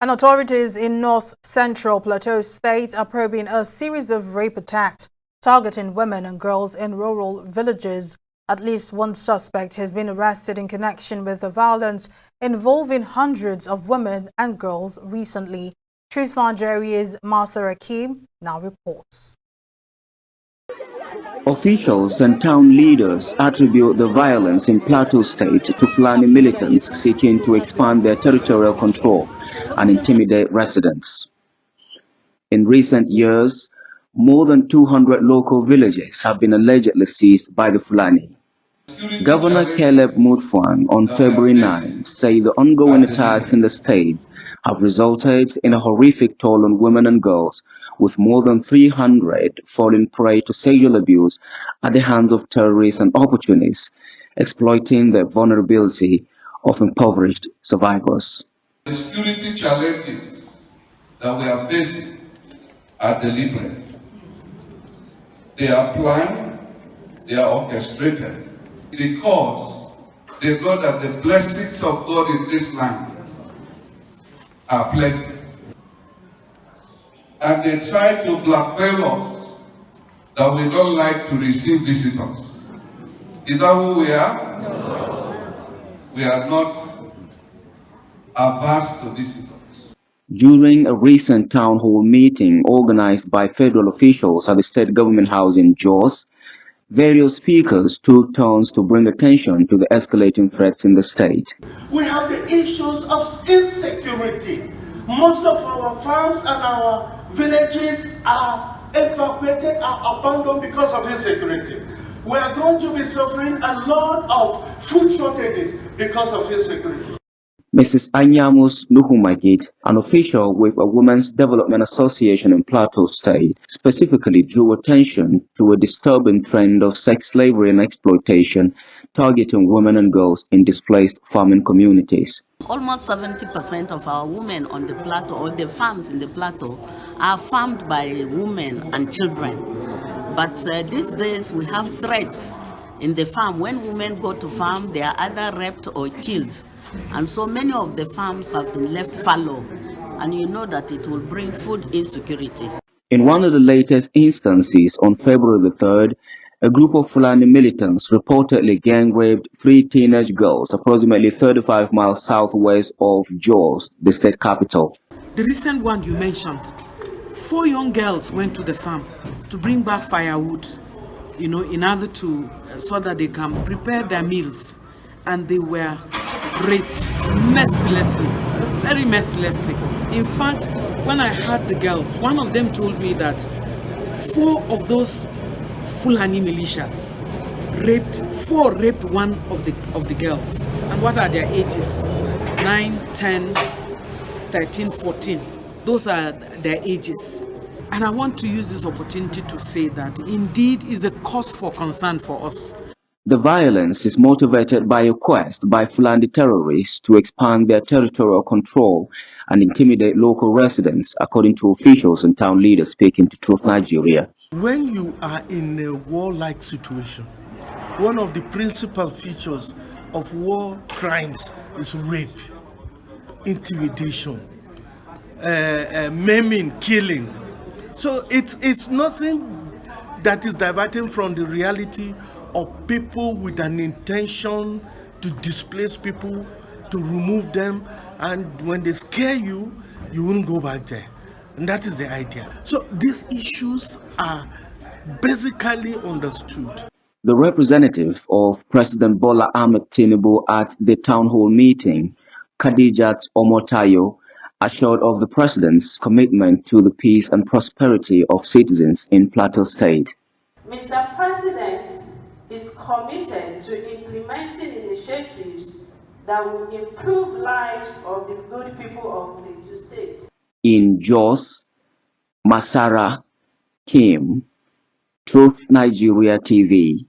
And authorities in north-central Plateau State are probing a series of rape attacks targeting women and girls in rural villages. At least one suspect has been arrested in connection with the violence involving hundreds of women and girls recently. Truth Nigeria's Masar Akim now reports. Officials and town leaders attribute the violence in Plateau State to Fulani militants seeking to expand their territorial control and intimidate residents. In recent years, more than 200 local villages have been allegedly seized by the Fulani. Governor Caleb Mutfwang on February 9 said the ongoing attacks in the state have resulted in a horrific toll on women and girls, with more than 300 falling prey to sexual abuse at the hands of terrorists and opportunists, exploiting the vulnerability of impoverished survivors. The security challenges that we are facing are deliberate. They are planned, they are orchestrated, because they know that the blessings of God in this land are plenty. And they try to blackmail us that we don't like to receive visitors. Is that who we are? No. We are not averse to visitors. During a recent town hall meeting organized by federal officials at the state government house in Jos, various speakers took turns to bring attention to the escalating threats in the state. We have the issues of insecurity. Most of our farms and our villages are evacuated, are abandoned because of insecurity. We are going to be suffering a lot of food shortages because of insecurity. Mrs. Anyamus Nuhumagit, an official with a Women's Development Association in Plateau State, specifically drew attention to a disturbing trend of sex slavery and exploitation targeting women and girls in displaced farming communities. Almost 70% of our women on the plateau, or the farms in the plateau, are farmed by women and children. But these days we have threats in the farm. When women go to farm, they are either raped or killed. And so many of the farms have been left fallow, and you know that it will bring food insecurity. In one of the latest instances, on February the 3rd, a group of Fulani militants reportedly gang-raped 3 teenage girls approximately 35 miles southwest of Jos, the state capital. The recent one you mentioned, 4 young girls went to the farm to bring back firewood, in order to, so that they can prepare their meals, and they were raped mercilessly, very mercilessly. In fact, when I heard the girls, one of them told me that 4 of those Fulani militias raped one of the girls. And what are their ages? 9, 10, 13, 14. Those are their ages. And I want to use this opportunity to say that indeed is a cause for concern for us. The violence is motivated by a quest by Fulani terrorists to expand their territorial control and intimidate local residents, according to officials and town leaders speaking to Truth Nigeria. When you are in a war-like situation, one of the principal features of war crimes is rape, intimidation, maiming, killing. So it's nothing that is diverting from the reality of people with an intention to displace people, to remove them, and when they scare you, you won't go back there. And that is the idea. So these issues are basically understood. The representative of President Bola Ahmed Tinubu at the town hall meeting, Khadijat Omotayo, assured of the president's commitment to the peace and prosperity of citizens in Plateau State. Mr. President is committed to implementing initiatives that will improve lives of the good people of Plateau State. In Jos, Masara Kim, Truth Nigeria TV.